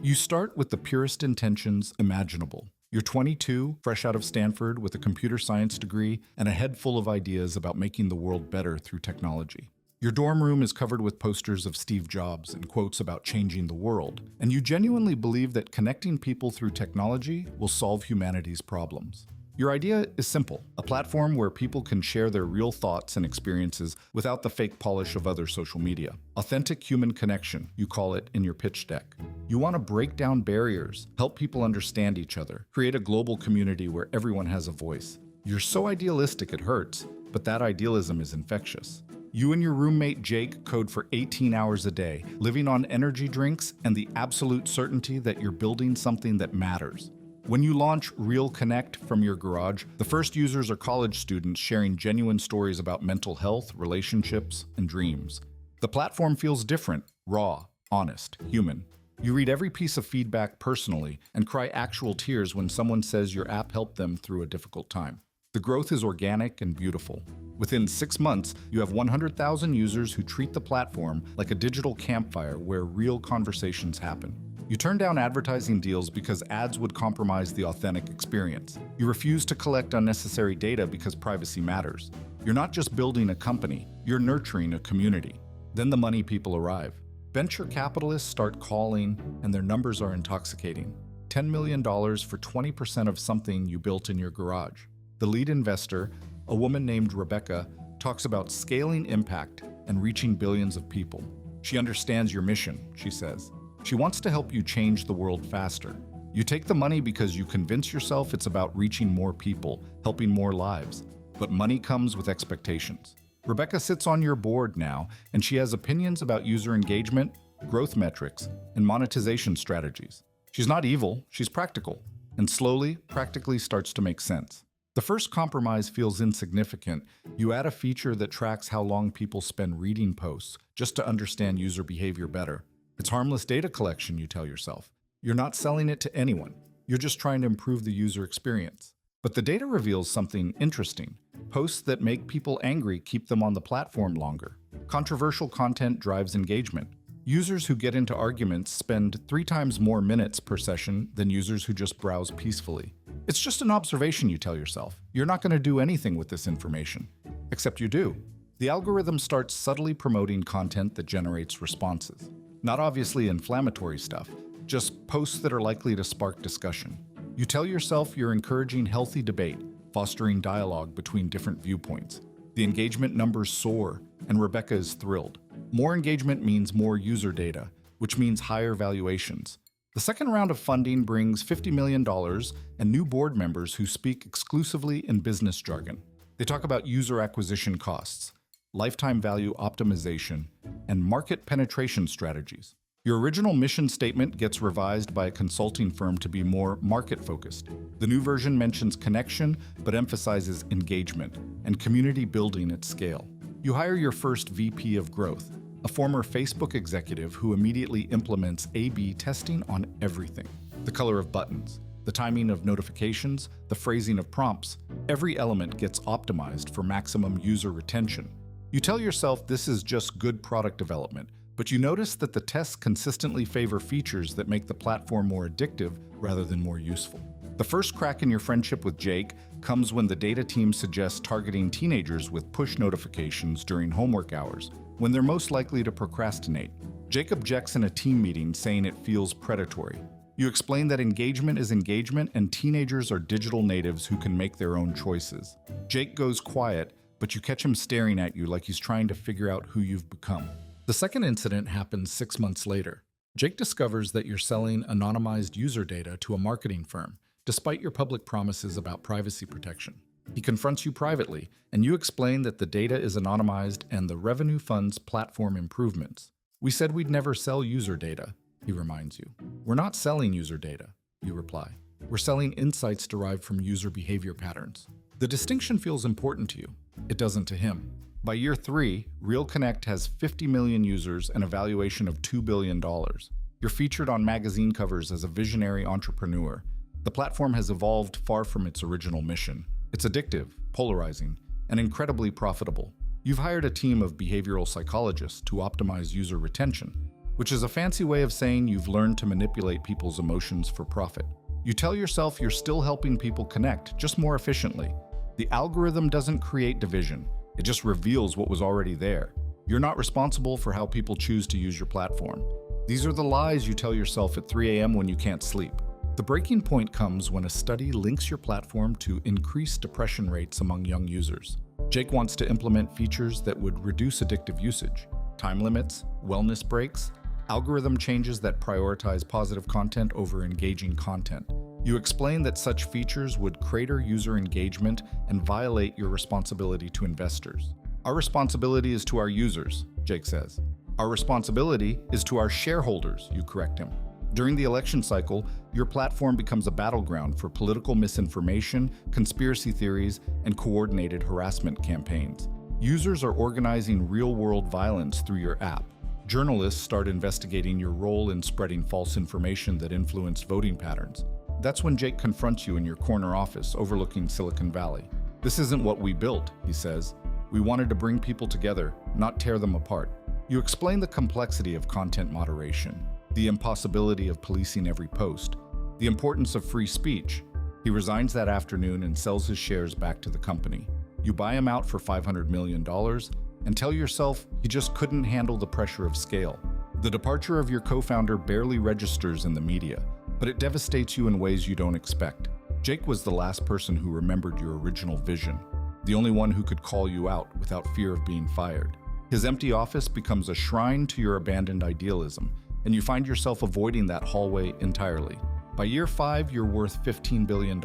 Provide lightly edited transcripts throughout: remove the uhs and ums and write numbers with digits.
You start with the purest intentions imaginable. You're 22, fresh out of Stanford with a computer science degree and a head full of ideas about making the world better through technology. Your dorm room is covered with posters of Steve Jobs and quotes about changing the world, and you genuinely believe that connecting people through technology will solve humanity's problems. Your idea is simple, a platform where people can share their real thoughts and experiences without the fake polish of other social media. Authentic human connection, you call it in your pitch deck. You want to break down barriers, help people understand each other, create a global community where everyone has a voice. You're so idealistic it hurts, but that idealism is infectious. You and your roommate Jake code for 18 hours a day, living on energy drinks and the absolute certainty that you're building something that matters. When you launch Real Connect from your garage, the first users are college students sharing genuine stories about mental health, relationships, and dreams. The platform feels different, raw, honest, human. You read every piece of feedback personally and cry actual tears when someone says your app helped them through a difficult time. The growth is organic and beautiful. Within 6 months, you have 100,000 users who treat the platform like a digital campfire where real conversations happen. You turn down advertising deals because ads would compromise the authentic experience. You refuse to collect unnecessary data because privacy matters. You're not just building a company, you're nurturing a community. Then the money people arrive. Venture capitalists start calling, and their numbers are intoxicating. $10 million for 20% of something you built in your garage. The lead investor, a woman named Rebecca, talks about scaling impact and reaching billions of people. She understands your mission, she says. She wants to help you change the world faster. You take the money because you convince yourself it's about reaching more people, helping more lives. But money comes with expectations. Rebecca sits on your board now, and she has opinions about user engagement, growth metrics, and monetization strategies. She's not evil, she's practical, and slowly, practically starts to make sense. The first compromise feels insignificant. You add a feature that tracks how long people spend reading posts, just to understand user behavior better. It's harmless data collection, you tell yourself. You're not selling it to anyone. You're just trying to improve the user experience. But the data reveals something interesting. Posts that make people angry keep them on the platform longer. Controversial content drives engagement. Users who get into arguments spend 3 times more minutes per session than users who just browse peacefully. It's just an observation, you tell yourself. You're not going to do anything with this information. Except you do. The algorithm starts subtly promoting content that generates responses. Not obviously inflammatory stuff, just posts that are likely to spark discussion. You tell yourself you're encouraging healthy debate, fostering dialogue between different viewpoints. The engagement numbers soar, and Rebecca is thrilled. More engagement means more user data, which means higher valuations. The second round of funding brings $50 million and new board members who speak exclusively in business jargon. They talk about user acquisition costs, lifetime value optimization, and market penetration strategies. Your original mission statement gets revised by a consulting firm to be more market-focused. The new version mentions connection, but emphasizes engagement and community building at scale. You hire your first VP of growth, a former Facebook executive who immediately implements A/B testing on everything. The color of buttons, the timing of notifications, the phrasing of prompts. Every element gets optimized for maximum user retention. You tell yourself this is just good product development, but you notice that the tests consistently favor features that make the platform more addictive rather than more useful. The first crack in your friendship with Jake comes when the data team suggests targeting teenagers with push notifications during homework hours, when they're most likely to procrastinate. Jake objects in a team meeting, saying it feels predatory. You explain that engagement is engagement and teenagers are digital natives who can make their own choices. Jake goes quiet, but you catch him staring at you like he's trying to figure out who you've become. The second incident happens 6 months later. Jake discovers that you're selling anonymized user data to a marketing firm, despite your public promises about privacy protection. He confronts you privately, and you explain that the data is anonymized and the revenue funds platform improvements. We said we'd never sell user data, he reminds you. We're not selling user data, you reply. We're selling insights derived from user behavior patterns. The distinction feels important to you. It doesn't to him. By year 3, Real Connect has 50 million users and a valuation of $2 billion. You're featured on magazine covers as a visionary entrepreneur. The platform has evolved far from its original mission. It's addictive, polarizing, and incredibly profitable. You've hired a team of behavioral psychologists to optimize user retention. which is a fancy way of saying you've learned to manipulate people's emotions for profit. You tell yourself you're still helping people connect, just more efficiently. The algorithm doesn't create division, it just reveals what was already there. You're not responsible for how people choose to use your platform. These are the lies you tell yourself at 3 a.m. when you can't sleep. The breaking point comes when a study links your platform to increased depression rates among young users. Jake wants to implement features that would reduce addictive usage, time limits, wellness breaks, algorithm changes that prioritize positive content over engaging content. You explain that such features would crater user engagement and violate your responsibility to investors. Our responsibility is to our users, Jake says. Our responsibility is to our shareholders, you correct him. During the election cycle, your platform becomes a battleground for political misinformation, conspiracy theories, and coordinated harassment campaigns. Users are organizing real-world violence through your app. Journalists start investigating your role in spreading false information that influenced voting patterns. That's when Jake confronts you in your corner office overlooking Silicon Valley. This isn't what we built, he says. We wanted to bring people together, not tear them apart. You explain the complexity of content moderation, the impossibility of policing every post, the importance of free speech. He resigns that afternoon and sells his shares back to the company. You buy him out for $500 million and tell yourself he just couldn't handle the pressure of scale. The departure of your co-founder barely registers in the media, but it devastates you in ways you don't expect. Jake was the last person who remembered your original vision, the only one who could call you out without fear of being fired. His empty office becomes a shrine to your abandoned idealism, and you find yourself avoiding that hallway entirely. By year 5, you're worth $15 billion,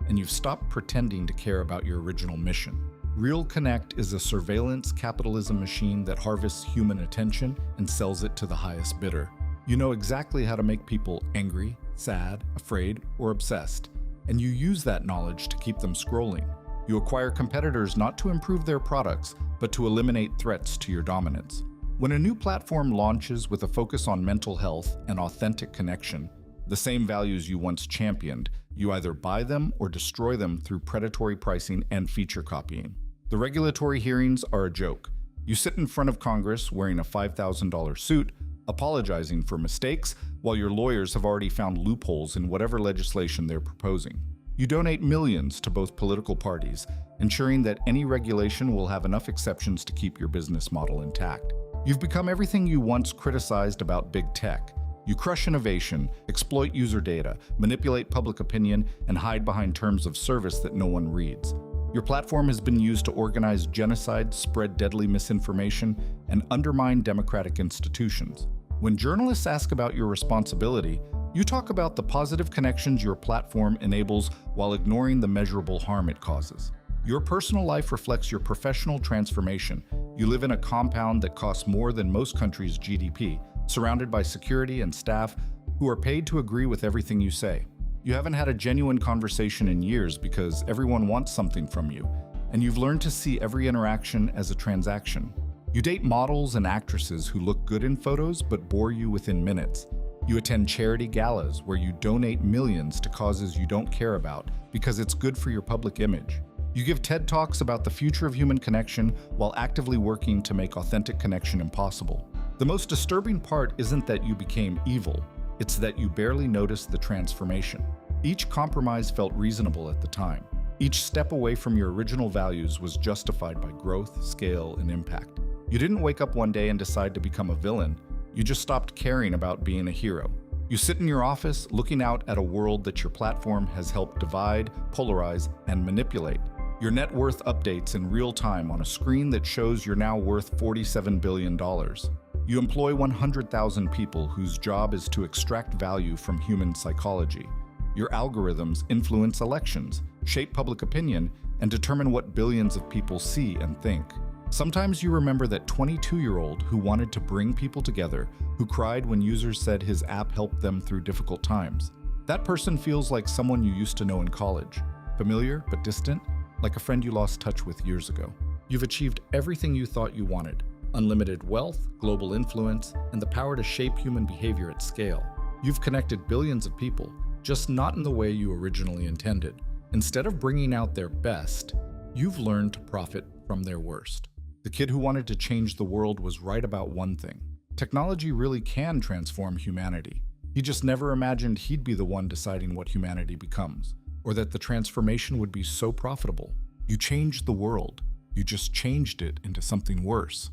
and you've stopped pretending to care about your original mission. Real Connect is a surveillance capitalism machine that harvests human attention and sells it to the highest bidder. You know exactly how to make people angry, sad, afraid, or obsessed, and you use that knowledge to keep them scrolling. You acquire competitors not to improve their products, but to eliminate threats to your dominance. When a new platform launches with a focus on mental health and authentic connection, the same values you once championed, you either buy them or destroy them through predatory pricing and feature copying. The regulatory hearings are a joke. You sit in front of Congress wearing a $5,000 suit, apologizing for mistakes, while your lawyers have already found loopholes in whatever legislation they're proposing. You donate millions to both political parties, ensuring that any regulation will have enough exceptions to keep your business model intact. You've become everything you once criticized about big tech. You crush innovation, exploit user data, manipulate public opinion, and hide behind terms of service that no one reads. Your platform has been used to organize genocide, spread deadly misinformation, and undermine democratic institutions. When journalists ask about your responsibility, you talk about the positive connections your platform enables while ignoring the measurable harm it causes. Your personal life reflects your professional transformation. You live in a compound that costs more than most countries' GDP, surrounded by security and staff who are paid to agree with everything you say. You haven't had a genuine conversation in years because everyone wants something from you, and you've learned to see every interaction as a transaction. You date models and actresses who look good in photos but bore you within minutes. You attend charity galas where you donate millions to causes you don't care about because it's good for your public image. You give TED Talks about the future of human connection while actively working to make authentic connection impossible. The most disturbing part isn't that you became evil, it's that you barely noticed the transformation. Each compromise felt reasonable at the time. Each step away from your original values was justified by growth, scale, and impact. You didn't wake up one day and decide to become a villain. You just stopped caring about being a hero. You sit in your office looking out at a world that your platform has helped divide, polarize, and manipulate. Your net worth updates in real time on a screen that shows you're now worth $47 billion. You employ 100,000 people whose job is to extract value from human psychology. Your algorithms influence elections, shape public opinion, and determine what billions of people see and think. Sometimes you remember that 22-year-old who wanted to bring people together, who cried when users said his app helped them through difficult times. That person feels like someone you used to know in college, familiar but distant, like a friend you lost touch with years ago. You've achieved everything you thought you wanted: unlimited wealth, global influence, and the power to shape human behavior at scale. You've connected billions of people, just not in the way you originally intended. Instead of bringing out their best, you've learned to profit from their worst. The kid who wanted to change the world was right about one thing: Technology really can transform humanity. He just never imagined he'd be the one deciding what humanity becomes, or that the transformation would be so profitable. You changed the world. You just changed it into something worse.